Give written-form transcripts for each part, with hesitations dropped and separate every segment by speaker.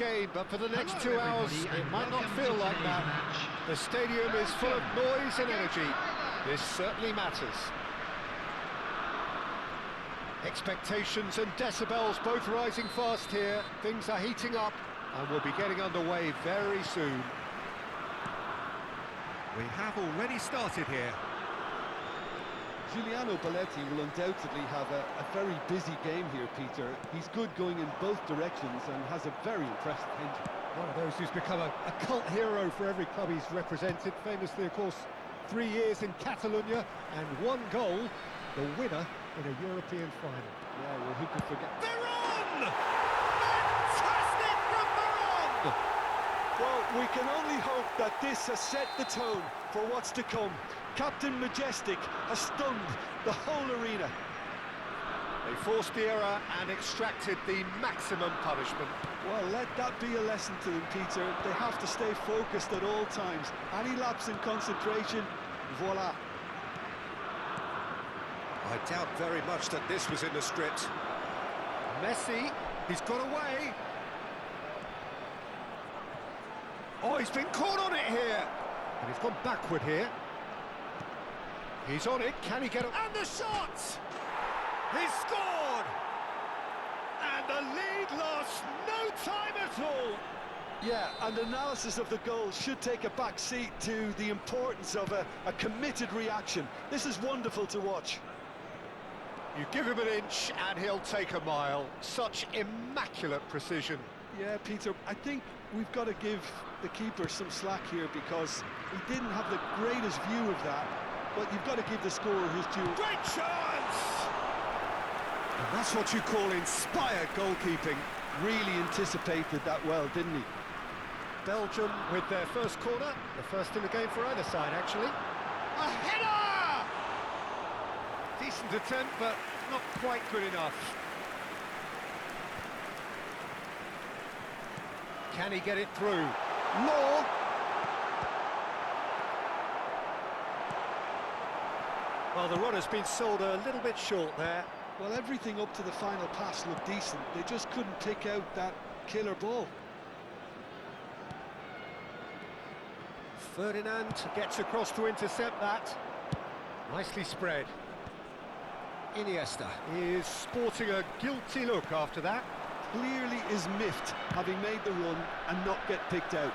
Speaker 1: gain, but for the next 2 hours, it might not feel like that. The stadium is full of noise and energy. This certainly matters. Expectations and decibels both rising fast here. Things are heating up, and we'll be getting underway very soon. We have already started here.
Speaker 2: Giuliano Belletti will undoubtedly have a very busy game here, Peter. He's good going in both directions and has a very impressive engine.
Speaker 1: One of those who's become a cult hero for every club he's represented. Famously, of course, 3 years in Catalonia and 1 goal, the winner in a European final.
Speaker 2: Yeah, well, who could forget?
Speaker 1: Veron! Fantastic from Veron!
Speaker 2: Well, we can only hope that this has set the tone for what's to come. Captain Majestic has stunned the whole arena.
Speaker 1: They forced the error and extracted the maximum punishment.
Speaker 2: Well, let that be a lesson to them, Peter. They have to stay focused at all times. Any lapse in concentration, voila.
Speaker 1: I doubt very much that this was in the script. Messi, he's got away. Oh, he's been caught on it here. And he's gone backward here. He's on it, can he get it? And the shot! He's scored! And the lead lost no time at all.
Speaker 2: Yeah, and analysis of the goal should take a back seat to the importance of a committed reaction. This is wonderful to watch.
Speaker 1: You give him an inch and he'll take a mile. Such immaculate precision.
Speaker 2: Yeah, Peter, I think we've got to give the keeper some slack here because he didn't have the greatest view of that. But you've got to give the scorer his due.
Speaker 1: Great chance! And that's what you call inspired goalkeeping.
Speaker 2: Really anticipated that well, didn't he?
Speaker 1: Belgium with their first corner. The first in the game for either side, actually. A header! Decent attempt, but not quite good enough. Can he get it through? Law! Well, the run has been sold a little bit short there.
Speaker 2: Well, everything up to the final pass looked decent. They just couldn't pick out that killer ball.
Speaker 1: Ferdinand gets across to intercept that. Nicely spread. Iniesta is sporting a guilty look after that.
Speaker 2: Clearly is miffed, having made the run and not get picked out.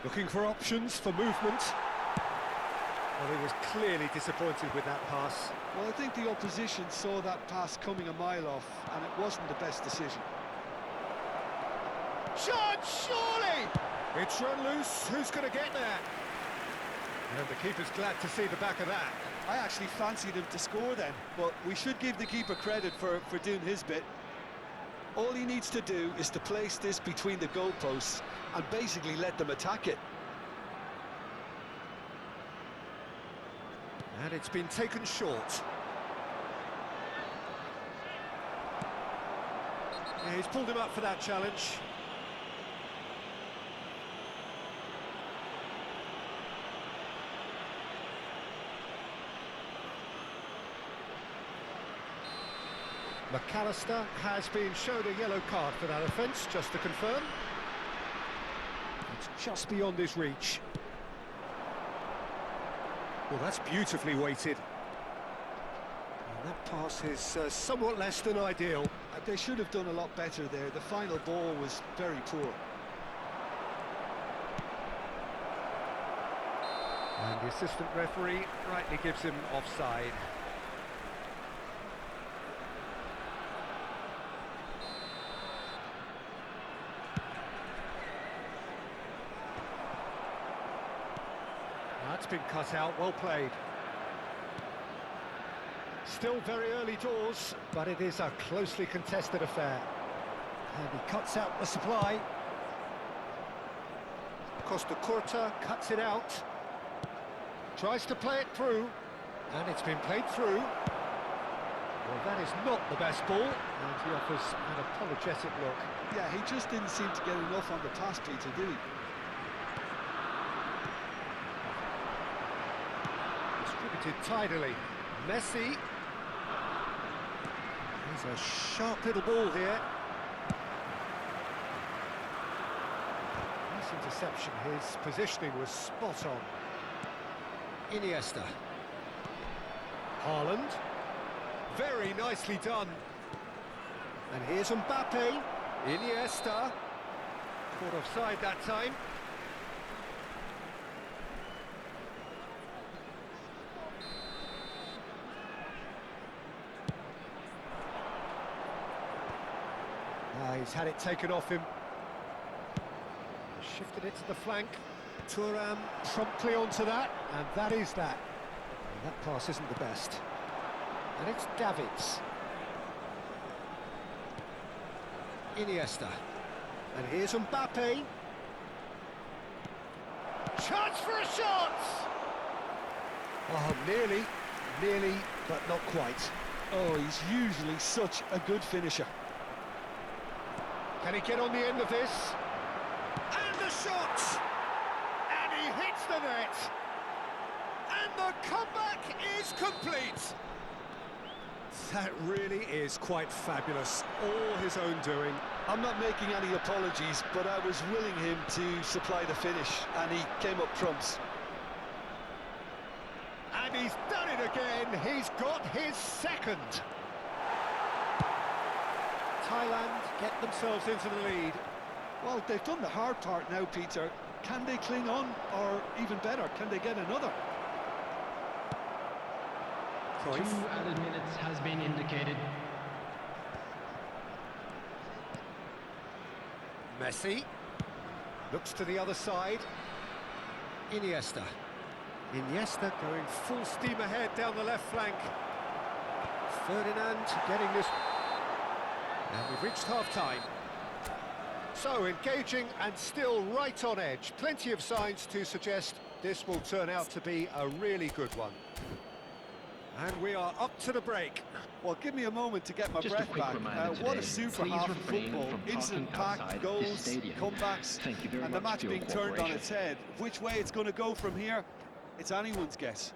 Speaker 1: Looking for options for movement. Well, he was clearly disappointed with that pass.
Speaker 2: Well, I think the opposition saw that pass coming a mile off, and it wasn't the best decision.
Speaker 1: Shot, surely! It's run loose, who's going to get there? And the keeper's glad to see the back of that.
Speaker 2: I actually fancied him to score then, but we should give the keeper credit for doing his bit. All he needs to do is to place this between the goalposts and basically let them attack it.
Speaker 1: And it's been taken short. Yeah, he's pulled him up for that challenge. McAllister has been shown a yellow card for that offence, just to confirm. It's just beyond his reach. Well, that's beautifully weighted. And that pass is somewhat less than ideal.
Speaker 2: They should have done a lot better there. The final ball was very poor.
Speaker 1: And the assistant referee rightly gives him offside. That's been cut out, well played. Still very early doors, but it is a closely contested affair. And he cuts out the supply. Costa Curta cuts it out. Tries to play it through, and it's been played through. Well, that is not the best ball, and he offers an apologetic look.
Speaker 2: Yeah, he just didn't seem to get enough on the pass, Peter, did he?
Speaker 1: Distributed tidily. Messi. It's a sharp little ball here. Nice interception. His positioning was spot on. Iniesta. Haaland. Very nicely done. And here's Mbappe. Iniesta. Caught offside that time. He's had it taken off him. Shifted it to the flank. Thuram promptly onto that, and that is that. And that pass isn't the best. And it's Davids. Iniesta. And here's Mbappe. Chance for a shot! Oh, nearly, but not quite.
Speaker 2: Oh, he's usually such a good finisher.
Speaker 1: Can he get on the end of this? And the shot! And he hits the net! And the comeback is complete! That really is quite fabulous. All his own doing.
Speaker 2: I'm not making any apologies, but I was willing him to supply the finish, and he came up trumps.
Speaker 1: And he's done it again. He's got his second. Thailand get themselves into the lead.
Speaker 2: Well, they've done the hard part now, Peter. Can they cling on, or even better, can they get another?
Speaker 3: Two added minutes has been indicated.
Speaker 1: Messi looks to the other side. Iniesta. Iniesta going full steam ahead down the left flank. Ferdinand getting this. And we've reached half-time. So, engaging and still right on edge. Plenty of signs to suggest this will turn out to be a really good one. And we are up to the break.
Speaker 2: Well, give me a moment to get my
Speaker 3: Just a
Speaker 2: breath
Speaker 3: quick
Speaker 2: back.
Speaker 3: reminder
Speaker 2: What
Speaker 3: today,
Speaker 2: a super
Speaker 3: please
Speaker 2: half of
Speaker 3: refrain
Speaker 2: football.
Speaker 3: from
Speaker 2: Instant
Speaker 3: talking outside
Speaker 2: pack,
Speaker 3: this
Speaker 2: goals,
Speaker 3: stadium.
Speaker 2: comebacks,
Speaker 3: Thank you very
Speaker 2: and the
Speaker 3: much
Speaker 2: match
Speaker 3: for your
Speaker 2: being turned on
Speaker 3: cooperation.
Speaker 2: its head. Which way it's going to go from here, it's anyone's guess.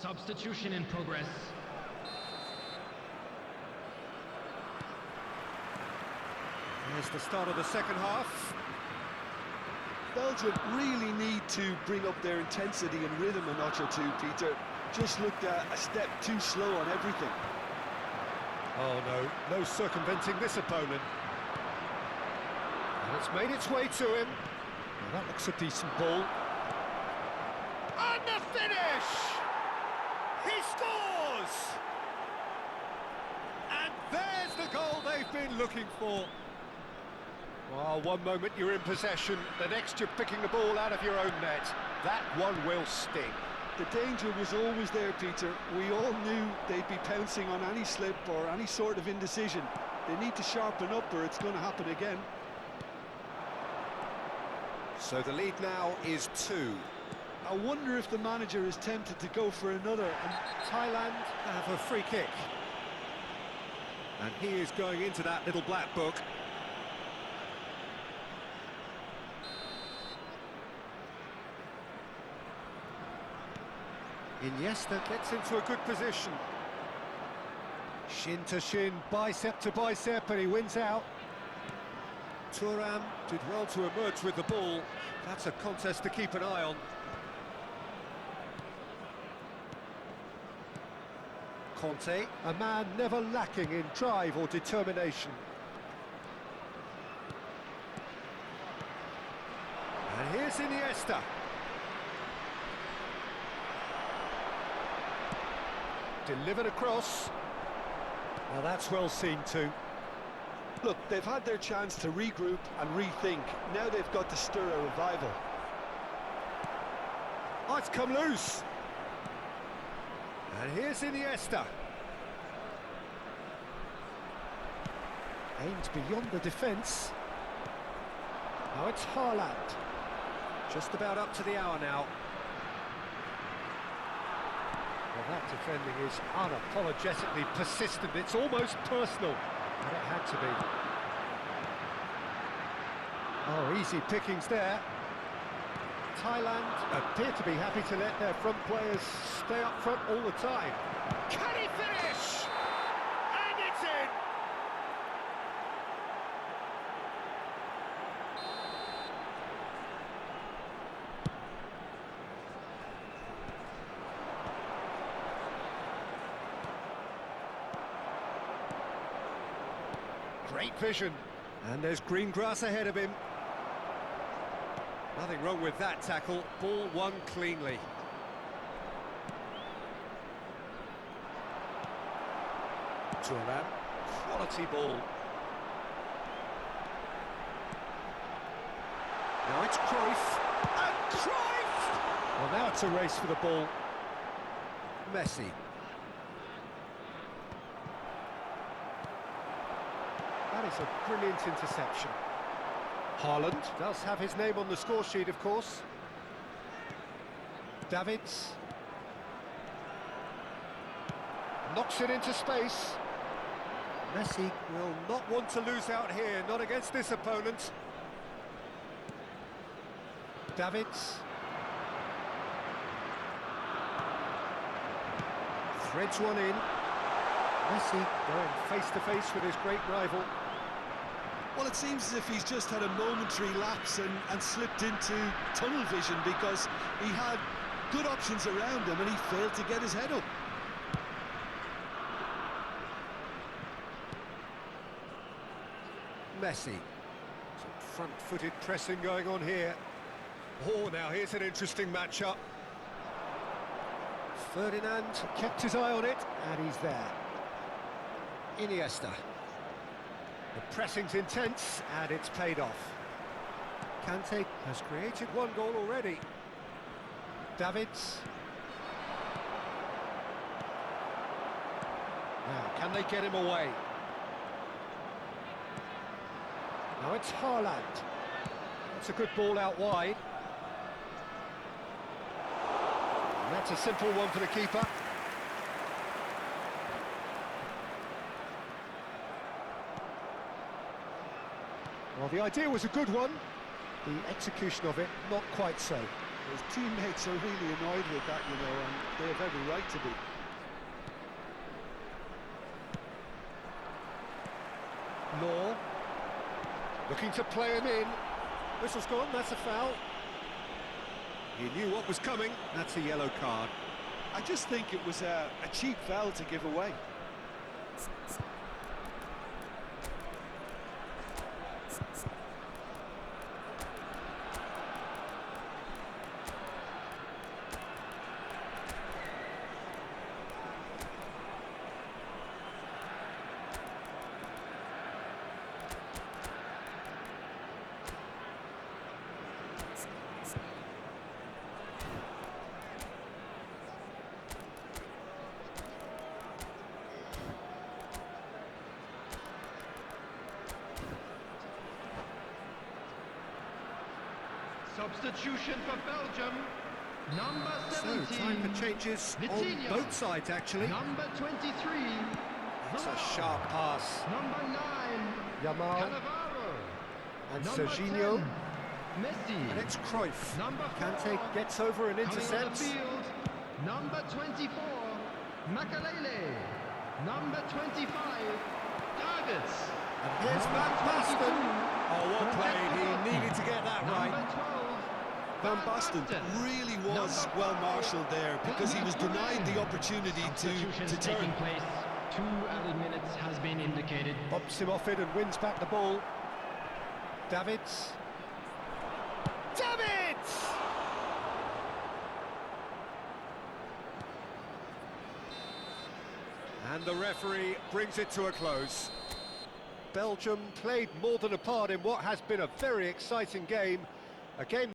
Speaker 3: Substitution in progress.
Speaker 1: Here's the start of the second half.
Speaker 2: Belgium really need to bring up their intensity and rhythm a notch or two, Peter. Just looked a step too slow on everything.
Speaker 1: Oh no, no circumventing this opponent. And it's made its way to him. Well, that looks a decent ball. And the finish! He scores! And there's the goal they've been looking for. Well, one moment you're in possession, the next you're picking the ball out of your own net. That one will sting.
Speaker 2: The danger was always there, Peter. We all knew they'd be pouncing on any slip or any sort of indecision. They need to sharpen up or it's going to happen again.
Speaker 1: So the lead now is 2.
Speaker 2: I wonder if the manager is tempted to go for another.
Speaker 1: And Thailand have a free kick. And he is going into that little black book. Iniesta gets into a good position. Shin to shin, bicep to bicep, and he wins out. Thuram did well to emerge with the ball. That's a contest to keep an eye on. Conte, a man never lacking in drive or determination. And here's Iniesta. Delivered across. Well, that's well seen too.
Speaker 2: Look, they've had their chance to regroup and rethink. Now they've got to stir a revival.
Speaker 1: Oh, it's come loose. And here's Iniesta. Aimed beyond the defence. Now it's Haaland. Just about up to the hour now. Well, that defending is unapologetically persistent. It's almost personal, and it had to be. Oh, easy pickings there. Thailand appear to be happy to let their front players stay up front all the time. Can he finish? And it's in! Great vision. And there's green grass ahead of him. Nothing wrong with that tackle. Ball won cleanly. Thuram. Quality ball. Now it's Cruyff. And Cruyff! Well, now it's a race for the ball. Messi. That is a brilliant interception. Haaland does have his name on the score sheet, of course. Davids. Knocks it into space. Messi will not want to lose out here, not against this opponent. Davids. Threads one in. Messi going face-to-face with his great rival.
Speaker 2: Well, it seems as if he's just had a momentary lapse and slipped into tunnel vision because he had good options around him and he failed to get his head up.
Speaker 1: Messi. Some front-footed pressing going on here. Oh, now here's an interesting matchup. Ferdinand kept his eye on it, and he's there. Iniesta. The pressing's intense, and it's paid off. Kante has created one goal already. Davids. Now, can they get him away? Now it's Haaland. That's a good ball out wide. And that's a simple one for the keeper. Well, the idea was a good one. The execution of it, not quite so.
Speaker 2: His teammates are really annoyed with that, you know, and they have every right to be.
Speaker 1: Law. Looking to play him in. Whistle's gone, that's a foul. He knew what was coming, that's a yellow card.
Speaker 2: I just think it was a cheap foul to give away.
Speaker 3: Substitution for Belgium. Number 17.
Speaker 1: So, time for changes on
Speaker 3: Vitinha.
Speaker 1: both sides, actually.
Speaker 3: Number 23.
Speaker 1: That's a sharp pass.
Speaker 3: Number 9.
Speaker 1: Yamal
Speaker 3: Cannavaro.
Speaker 1: and
Speaker 3: Number
Speaker 1: Serginho.
Speaker 3: 10, Messi.
Speaker 1: And it's Cruyff.
Speaker 3: Number 4.
Speaker 1: Kante gets over and
Speaker 3: Coming on the
Speaker 1: intercepts.
Speaker 3: field. Number 24. Makalele. Number 25. Davids.
Speaker 1: And here's Van Basten. Oh, well played. He needed to get that right.
Speaker 3: Number 12.
Speaker 2: Van Basten really was well marshalled there because he was denied the opportunity to turn.
Speaker 3: Taking place. 2 added minutes has been indicated.
Speaker 1: Bumps him off it and wins back the ball. Davids. Davids! And the referee brings it to a close. Belgium played more than a part in what has been a very exciting game. A game